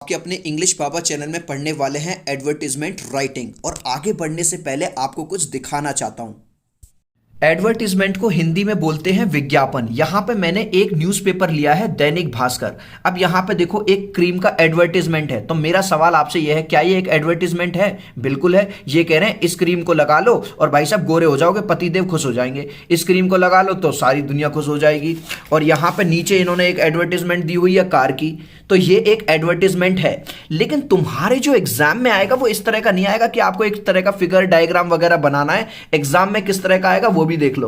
कि अपने English Baba channel में पढ़ने वाले हैं एडवर्टीजमेंट राइटिंग। और आगे बढ़ने से पहले आपको कुछ दिखाना चाहता हूं। एडवर्टीजमेंट को हिंदी में बोलते हैं विज्ञापन। यहां पे मैंने एक न्यूज़पेपर लिया है, दैनिक भास्कर। अब यहां पे देखो एक क्रीम का एडवर्टीजमेंट है, तो मेरा सवाल आपसे यह है, क्या ये एक एडवर्टीजमेंट है? बिल्कुल है। ये कह रहे हैं इस क्रीम को लगा लो और भाई साहब गोरे हो जाओगे, पतिदेव खुश हो जाएंगे। इस क्रीम को लगा लो तो सारी दुनिया खुश हो जाएगी। और यहां पे नीचे इन्होंने एक एडवर्टीजमेंट दी हुई है कार की, तो ये एक एडवर्टीजमेंट है। लेकिन तुम्हारे जो एग्जाम में आएगा वो इस तरह का नहीं आएगा कि आपको एक तरह का फिगर डायग्राम वगैरह बनाना है। एग्जाम में किस तरह का आएगा वो भी देख लो।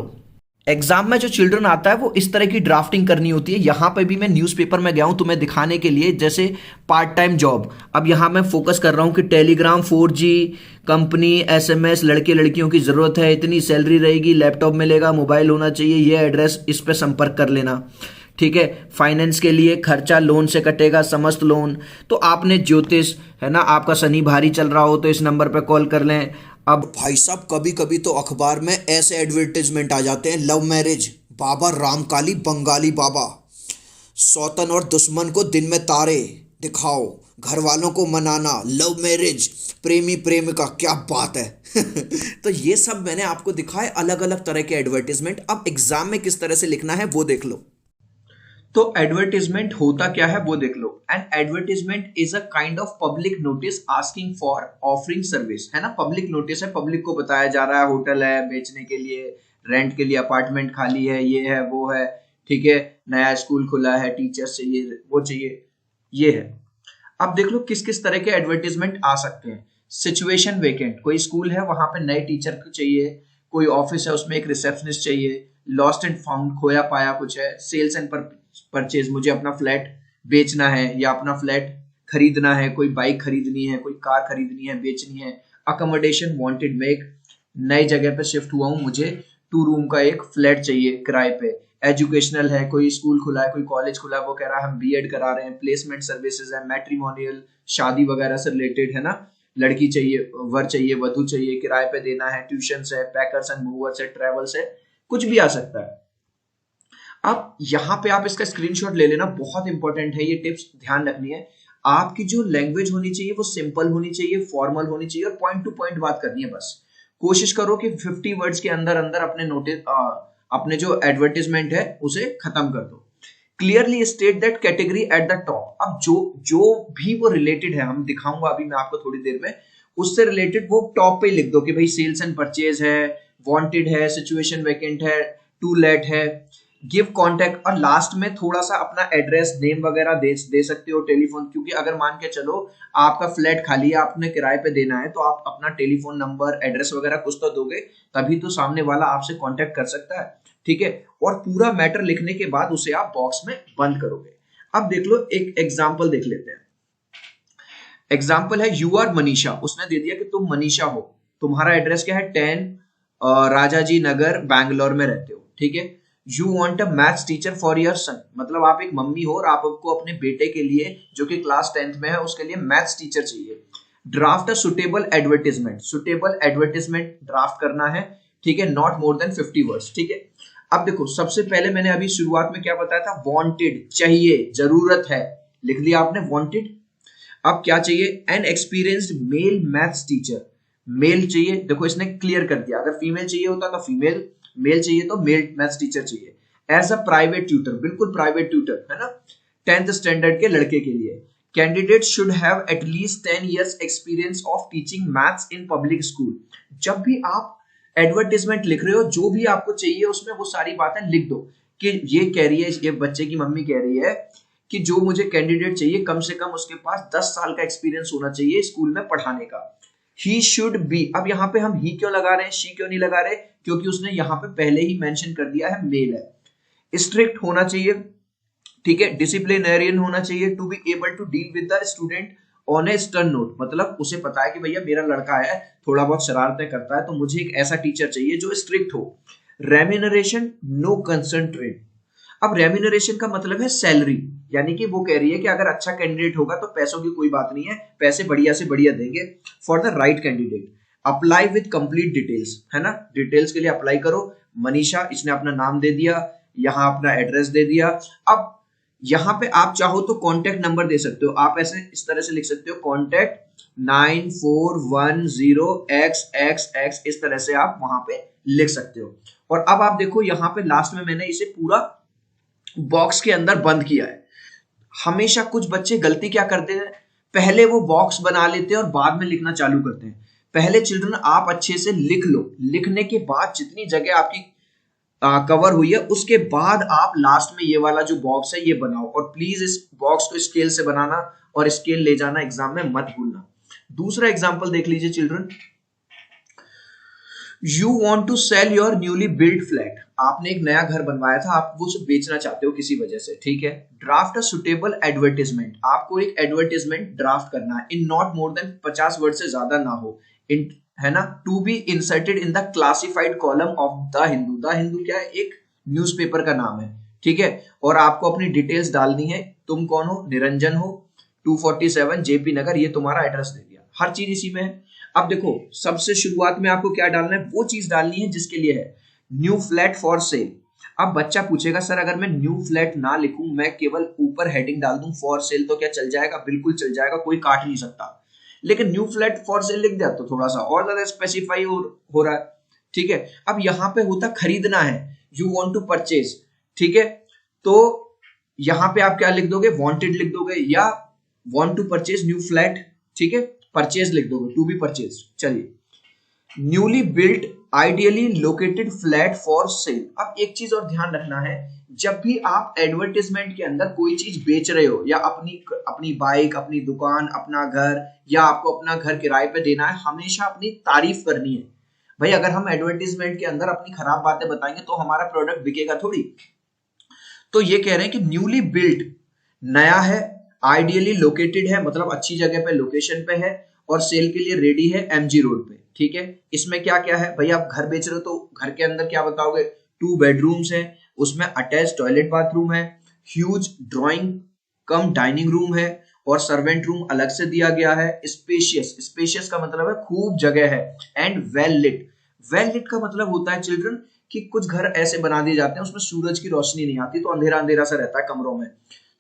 एग्जाम में जो चिल्ड्रन आता है वो इस तरह की ड्राफ्टिंग करनी होती है। यहां पे भी मैं न्यूज़पेपर में गया हूं तुम्हें दिखाने के लिए, जैसे पार्ट टाइम जॉब। अब यहां मैं फोकस कर रहा हूं कि टेलीग्राम 4G कंपनी, SMS, लड़के लड़कियों की जरूरत है, इतनी सैलरी रहेगी, लैपटॉप मिलेगा, मोबाइल होना चाहिए, ये एड्रेस, इस पे संपर्क कर लेना। ठीक है। फाइनेंस के लिए खर्चा लोन से कटेगा, समस्त लोन। तो आपने ज्योतिष है ना, आपका शनि भारी चल रहा हो तो इस नंबर पे कॉल कर लें। अब भाई साहब कभी कभी तो अखबार में ऐसे एडवर्टाइजमेंट आ जाते हैं, लव मैरिज, बाबा रामकाली बंगाली बाबा, सौतन और दुश्मन को दिन में तारे दिखाओ, घर वालों को मनाना, लव मैरिज, प्रेमी प्रेमिका, क्या बात है। तो ये सब मैंने आपको दिखाए अलग अलग तरह के एडवर्टीजमेंट। अब एग्जाम में किस तरह से लिखना है वो देख लो। तो एडवर्टीजमेंट होता क्या है वो देख लो। An advertisement is a kind of public notice asking for offering service, है ना। पब्लिक नोटिस है, पब्लिक को बताया जा रहा है होटल है बेचने के लिए, रेंट के लिए अपार्टमेंट खाली है, ये है वो है, ठीक है, नया स्कूल खुला है, टीचर्स चाहिए, वो चाहिए, ये है। अब देख लो किस किस तरह के एडवर्टीजमेंट आ सकते हैं। सिचुएशन वेकेंट, कोई स्कूल है वहां पे नए टीचर को चाहिए, कोई ऑफिस है उसमें एक रिसेप्शनिस्ट चाहिए। लॉस्ट एंड फाउंड, खोया पाया कुछ है। सेल्स एंड परचेज, मुझे अपना फ्लैट बेचना है या अपना फ्लैट खरीदना है, कोई बाइक खरीदनी है, कोई कार खरीदनी है, बेचनी है। अकोमोडेशन वांटेड, मैं एक नई जगह पे शिफ्ट हुआ हूँ, मुझे 2 रूम का एक फ्लैट चाहिए किराए पे। एजुकेशनल है, कोई स्कूल खुला है, कोई कॉलेज खुला है, वो कह रहा है हम B.Ed करा रहे हैं। प्लेसमेंट सर्विसेज है, मैट्रिमोनियल, शादी वगैरह से रिलेटेड, है ना। लड़की चाहिए, वर चाहिए, वधू चाहिए, किराए पे देना है। ट्यूशन है, पैकर्स एंड मूवर्स है, ट्रेवल्स है, कुछ भी आ सकता है। अब यहाँ पे आप इसका स्क्रीनशॉट ले लेना, बहुत इंपॉर्टेंट है ये टिप्स, ध्यान रखनी है। आपकी जो लैंग्वेज होनी चाहिए वो सिंपल होनी चाहिए, फॉर्मल होनी चाहिए और पॉइंट टू पॉइंट बात करनी है बस। कोशिश करो कि 50 वर्ड्स के अंदर अंदर अपने नोटिस अपने जो एडवर्टीजमेंट है उसे खत्म कर दो। Clearly state that category at the top. अब जो जो भी वो रिलेटेड है, हम दिखाऊंगा अभी मैं आपको थोड़ी देर में, उससे रिलेटेड वो टॉप पे लिख दो कि भाई सेल्स एंड परचेज है, वांटेड है, सिचुएशन वैकेंट है, टू लेट है, गिव कॉन्टेक्ट। और लास्ट में थोड़ा सा अपना एड्रेस, नेम वगैरह दे सकते हो, टेलीफोन, क्योंकि अगर मान के चलो आपका फ्लैट खाली है, आपने किराए पे देना है, तो आप अपना टेलीफोन नंबर, एड्रेस वगैरह कुछ तो दोगे, तभी तो सामने वाला आपसे कांटेक्ट कर सकता है, ठीक है। और पूरा मैटर लिखने के बाद उसे आप बॉक्स में बंद करोगे। अब देख लो एक एग्जाम्पल देख लेते हैं। एग्जाम्पल है यू आर मनीषा, उसने दे दिया कि तुम मनीषा हो, तुम्हारा एड्रेस क्या है, 10 राजाजी नगर बैंगलोर में रहते हो, ठीक है। You want a maths teacher for your son, मतलब आप एक मम्मी हो और आपको अपने बेटे के लिए जो कि क्लास 10th में है उसके लिए मैथ्स टीचर चाहिए। Draft a suitable advertisement, suitable advertisement draft करना है, ठीक है, नॉट मोर देन 50 वर्ड्स, ठीक है। अब देखो सबसे पहले मैंने अभी शुरुआत में क्या बताया था, वांटेड, चाहिए, जरूरत है, लिख लिया आपने वांटेड। अब क्या चाहिए, an experienced male maths teacher, male चाहिए, देखो इसने क्लियर कर दिया, अगर फीमेल चाहिए होता तो फीमेल, मेल चाहिए तो मेल मैथ्स टीचर चाहिए। एज अ प्राइवेट ट्यूटर, बिल्कुल प्राइवेट ट्यूटर, है ना, 10th स्टैंडर्ड के लड़के के लिए। Candidate should have at least 10 years experience of teaching maths in public school. जब भी आप एडवर्टीजमेंट लिख रहे हो, जो भी आपको चाहिए उसमें वो सारी बातें लिख दो कि ये कह रही है, ये बच्चे की मम्मी कह रही है कि जो मुझे कैंडिडेट चाहिए कम से कम उसके पास 10 साल का एक्सपीरियंस होना चाहिए स्कूल में पढ़ाने का। ही शुड बी, अब यहाँ पे हम ही क्यों लगा रहे हैं, शी क्यों नहीं लगा रहे, क्योंकि उसने यहाँ पे पहले ही मेंशन कर दिया है मेल है। स्ट्रिक्ट होना चाहिए, ठीक है, डिसिप्लिनेरियन होना चाहिए, to be able to deal with the student on a stern note, मतलब उसे पता है कि भैया मेरा लड़का है, थोड़ा बहुत शरारतें करता है, तो मुझे एक ऐसा टीचर चाहिए जो स्ट्रिक्ट हो। Remuneration, no concentrate. अब रेम्यूनरेशन का मतलब है सैलरी, यानी कि वो कह रही है कि अगर अच्छा कैंडिडेट होगा तो पैसों की कोई बात नहीं है, पैसे बढ़िया से बढ़िया देंगे for the right candidate. Apply with complete details, है ना, डिटेल्स के लिए अप्लाई करो। मनीषा, इसने अपना नाम दे दिया, यहाँ अपना एड्रेस दे दिया। अब यहाँ पे आप चाहो तो कॉन्टेक्ट नंबर दे सकते हो, आप ऐसे इस तरह से लिख सकते हो कॉन्टेक्ट 9410XX, इस तरह से आप वहां पे लिख सकते हो। और अब आप देखो यहाँ पे लास्ट में मैंने इसे पूरा बॉक्स के अंदर बंद किया है। हमेशा कुछ बच्चे गलती क्या करते हैं, पहले वो बॉक्स बना लेते हैं और बाद में लिखना चालू करते हैं। पहले चिल्ड्रन आप अच्छे से लिख लो, लिखने के बाद जितनी जगह आपकी कवर हुई है उसके बाद आप लास्ट में ये वाला जो बॉक्स है ये बनाओ। और प्लीज इस बॉक्स को स्केल से बनाना और स्केल ले जाना एग्जाम में मत भूलना। दूसरा एग्जाम्पल देख लीजिए children, you want to sell your newly build flat, आपने एक नया घर बनवाया था, आप वो उसे बेचना चाहते हो किसी वजह से, ठीक है। ड्राफ्ट अ सुटेबल एडवर्टीजमेंट, आपको एक एडवर्टीजमेंट ड्राफ्ट करना है, in not more than 50 word से ज्यादा ना हो, इन है ना, to be inserted in the classified column of the Hindu. The Hindu क्या है, एक न्यूज़पेपर का नाम है, ठीक है। और आपको अपनी डिटेल्स डालनी है, तुम कौन हो, निरंजन हो, 247 जेपी नगर, ये तुम्हारा एड्रेस दे दिया, हर चीज इसी में है। अब देखो सबसे शुरुआत में आपको क्या डालना है, वो चीज डालनी है जिसके लिए है न्यू फ्लैट फॉर सेल। अब बच्चा पूछेगा सर अगर मैं न्यू फ्लैट ना लिखूं, मैं केवल ऊपर हेडिंग डाल दूं फॉर सेल, तो क्या चल जाएगा? बिल्कुल चल जाएगा, कोई काट नहीं सकता। लेकिन न्यू फ्लैट फॉर सेल लिख दिया तो थोड़ा सा और ज्यादा स्पेसिफाई हो रहा है, ठीक है। अब यहाँ पे होता खरीदना है, यू वांट टू परचेज, ठीक है। तो यहाँ पे आप क्या लिख दोगे, वांटेड लिख दोगे, या want to purchase new flat, ठीक है, परचेज लिख दोगे, टू बी परचेज। चलिए, newly built ideally located flat for sale. अब एक चीज और ध्यान रखना है, जब भी आप एडवर्टाइजमेंट के अंदर कोई चीज बेच रहे हो, या अपनी अपनी बाइक, अपनी दुकान, अपना घर, या आपको अपना घर किराए पे देना है, हमेशा अपनी तारीफ करनी है। भाई अगर हम एडवर्टाइजमेंट के अंदर अपनी खराब बातें बताएंगे तो हमारा प्रोडक्ट बिकेगा थोड़ी। तो ये कह रहे हैं कि न्यूली बिल्ट, नया है, आइडियली लोकेटेड है, मतलब अच्छी जगह पे, लोकेशन पे है, और सेल के लिए रेडी है एमजी रोड पे, ठीक है। इसमें क्या क्या है भाई, आप घर बेच रहे हो तो घर के अंदर क्या बताओगे, 2 बेडरूम्स है, उसमें अटैच टॉयलेट बाथरूम है, ह्यूज ड्राइंग कम डाइनिंग रूम है, और सर्वेंट रूम अलग से दिया गया है, स्पेशियस, स्पेशियस का मतलब है खूब जगह है, and well lit. Well lit का मतलब होता है चिल्ड्रन कि कुछ घर ऐसे बना दिए जाते हैं उसमें सूरज की रोशनी नहीं आती, तो अंधेरा अंधेरा सा रहता है कमरों में।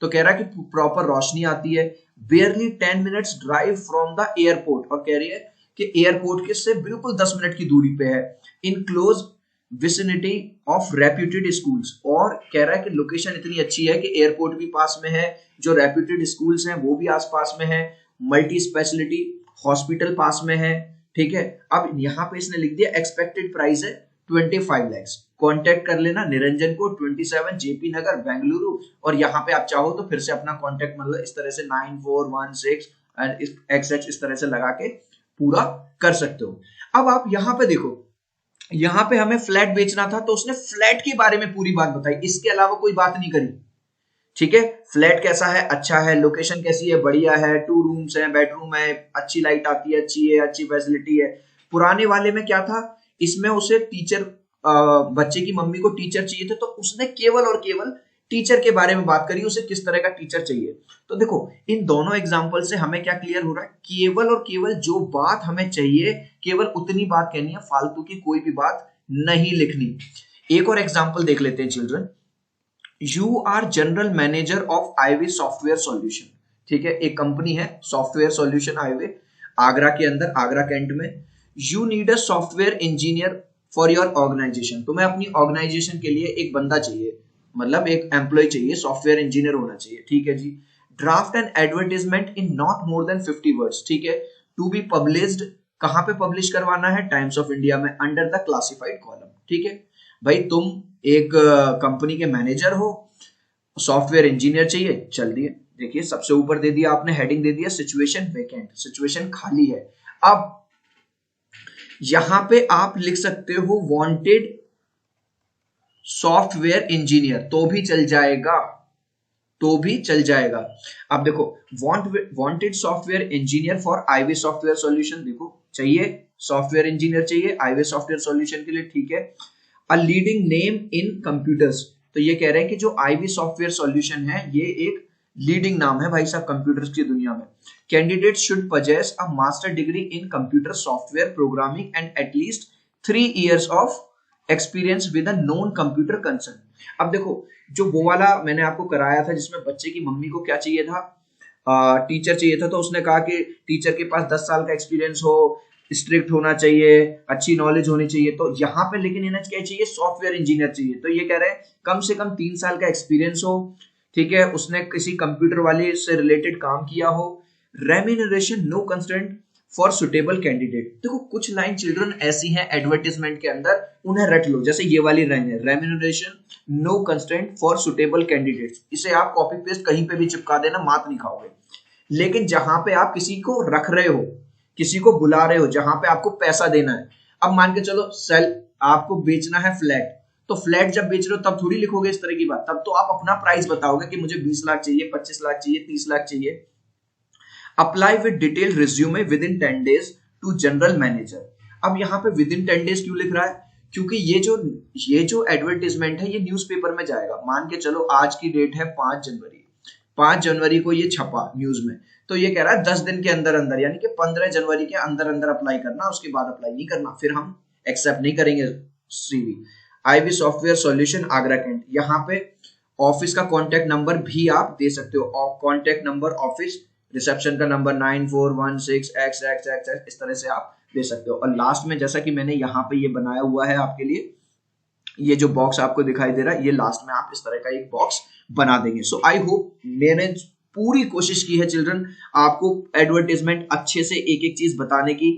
तो कह रहा है कि प्रॉपर रोशनी आती है, बेयरली 10 minutes drive from the airport, और कह रही है कि एयरपोर्ट के से बिल्कुल 10 मिनट की दूरी पे है, in close vicinity of reputed schools. और कह रहा है कि लोकेशन इतनी अच्छी है कि एयरपोर्ट भी पास में है, जो रेप्यूटेड स्कूल्स हैं वो भी आसपास में है, मल्टी स्पेशलिटी हॉस्पिटल पास में है, ठीक है। अब यहाँ पे इसने लिख दिया एक्सपेक्टेड प्राइस है 25 लैक्स। कांटेक्ट कर लेना निरंजन को, 27 जेपी नगर बेंगलुरु। और यहाँ पे आप चाहो तो फिर से अपना कांटेक्ट मतलब इस तरह से 9416 एंड इस तरह से लगा के पूरा कर सकते हो। अब आप यहाँ पे देखो, यहाँ पे हमें फ्लैट बेचना था तो उसने फ्लैट के बारे में पूरी बात बताई, इसके अलावा कोई बात नहीं करी, ठीक है। फ्लैट कैसा है, अच्छा है, लोकेशन कैसी है, बढ़िया है, 2 रूम्स है, बेडरूम है, अच्छी लाइट आती है, अच्छी फैसिलिटी है। पुराने वाले में क्या था, इसमें उसे टीचर, बच्चे की मम्मी को टीचर चाहिए थे, तो उसने केवल और केवल टीचर के बारे में बात करी, उसे किस तरह का टीचर चाहिए। तो देखो इन दोनों एग्जाम्पल से हमें क्या क्लियर हो रहा है, केवल और केवल जो बात हमें चाहिए केवल उतनी बात कहनी है, फालतू की कोई भी बात नहीं लिखनी। एक और एग्जाम्पल देख लेते हैं children, you are general manager of iWay software solution, ठीक है, एक कंपनी है सॉफ्टवेयर सॉल्यूशन हाईवे, आगरा के अंदर, आगरा कैंट में। You need a software engineer for your organisation, तुम्हें अपनी ऑर्गेनाइजेशन के लिए एक बंदा चाहिए, मतलब एक एम्प्लॉय चाहिए, सॉफ्टवेयर इंजीनियर होना चाहिए, ठीक है जी। Draft an advertisement in not more than 50 words, ठीक है, टू बी पब्लिश्ड, कहां पे पब्लिश करवाना है, टाइम्स ऑफ इंडिया में, अंडर द क्लासिफाइड कॉलम, ठीक है। भाई तुम एक कंपनी के मैनेजर हो, सॉफ्टवेयर इंजीनियर चाहिए, चल दिए, देखिए सबसे ऊपर दे दिया आपने, हेडिंग दे दिया सिचुएशन वेकेंट, सिचुएशन खाली है। अब यहां पे आप लिख सकते हो वांटेड सॉफ्टवेयर इंजीनियर, तो भी चल जाएगा, तो भी चल जाएगा। अब देखो wanted software engineer for iWay software solution, देखो चाहिए सॉफ्टवेयर इंजीनियर चाहिए आईवे सॉफ्टवेयर सॉल्यूशन के लिए, ठीक है। A leading name in computers, तो ये कह रहे हैं कि जो आईवी सॉफ्टवेयर सॉल्यूशन है ये एक लीडिंग नाम है भाई साहब कंप्यूटर्स की दुनिया में। Candidate should possess a master degree in computer software programming and at least 3 years of experience with a known computer concern. अब देखो, जो वो वाला मैंने आपको कराया था जिसमें बच्चे की मम्मी को क्या चाहिए था, टीचर चाहिए था, तो उसने कहा कि टीचर के पास 10 साल का एक्सपीरियंस हो, स्ट्रिक्ट होना चाहिए, अच्छी नॉलेज होनी चाहिए। तो यहाँ पे लेकिन इन्हें क्या चाहिए, सॉफ्टवेयर इंजीनियर चाहिए। तो ये कह रहे हैं कम से कम 3 साल का एक्सपीरियंस हो, ठीक है, उसने किसी कंप्यूटर वाले से रिलेटेड काम किया हो, remuneration no constraint for suitable candidate. देखो कुछ लाइन चिल्ड्रन ऐसी हैं एडवर्टाइजमेंट के अंदर, उन्हें रट लो। जैसे ये वाली लाइन है, remuneration no constraint for suitable candidates, इसे आप कॉपी पेस्ट कहीं पे भी चिपका देना, मात नहीं खाओगे। लेकिन जहां पे आप किसी को रख रहे हो, किसी को बुला रहे हो, जहां पे आपको पैसा देना है, अब मान के चलो सेल, आपको बेचना है फ्लैट, तो फ्लैट जब बेच रहे हो तब थोड़ी लिखोगे इस तरह की बात, तब तो आप अपना प्राइस बताओगे कि मुझे 20 लाख चाहिए, 25 लाख चाहिए, 30 लाख चाहिए। Apply with detail resume with in 10 days to general manager. अब यहाँ पे विद इन 10 days क्यों लिख रहा है, क्योंकि ये जो एडवर्टीजमेंट है ये न्यूज़पेपर में जाएगा। मान के चलो आज की डेट है 5 जनवरी, 5 जनवरी को ये छपा न्यूज में, तो ये कह रहा है 10 दिन के अंदर अंदर, यानी कि 15 जनवरी के अंदर अंदर अप्लाई करना, उसके बाद अप्लाई नहीं करना, फिर हम एक्सेप्ट नहीं करेंगे CV. IB software solution Agra cantt, यहाँ पे ऑफिस का कॉन्टेक्ट नंबर भी आप दे सकते हो, कॉन्टेक्ट नंबर ऑफिस रिसेप्शन का नंबर 9416XX, इस तरह से आप दे सकते हो। और लास्ट में जैसा कि मैंने यहाँ पे ये बनाया हुआ है आपके लिए, ये जो बॉक्स आपको दिखाई दे रहा है, ये लास्ट में आप इस तरह का एक बॉक्स बना देंगे। सो आई होप मैंने पूरी कोशिश की है चिल्ड्रन आपको एडवर्टाइजमेंट अच्छे से एक एक चीज बताने की।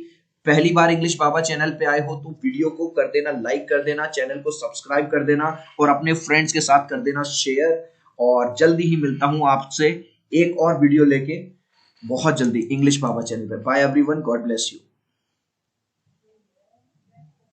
पहली बार इंग्लिश बाबा चैनल पे आए हो तो वीडियो को कर देना लाइक, कर देना, चैनल को सब्सक्राइब कर देना और अपने फ्रेंड्स के साथ कर देना शेयर। और जल्दी ही मिलता हूं आपसे एक और वीडियो लेके, बहुत जल्दी इंग्लिश बाबा चैनल पे। Bye everyone, God bless you.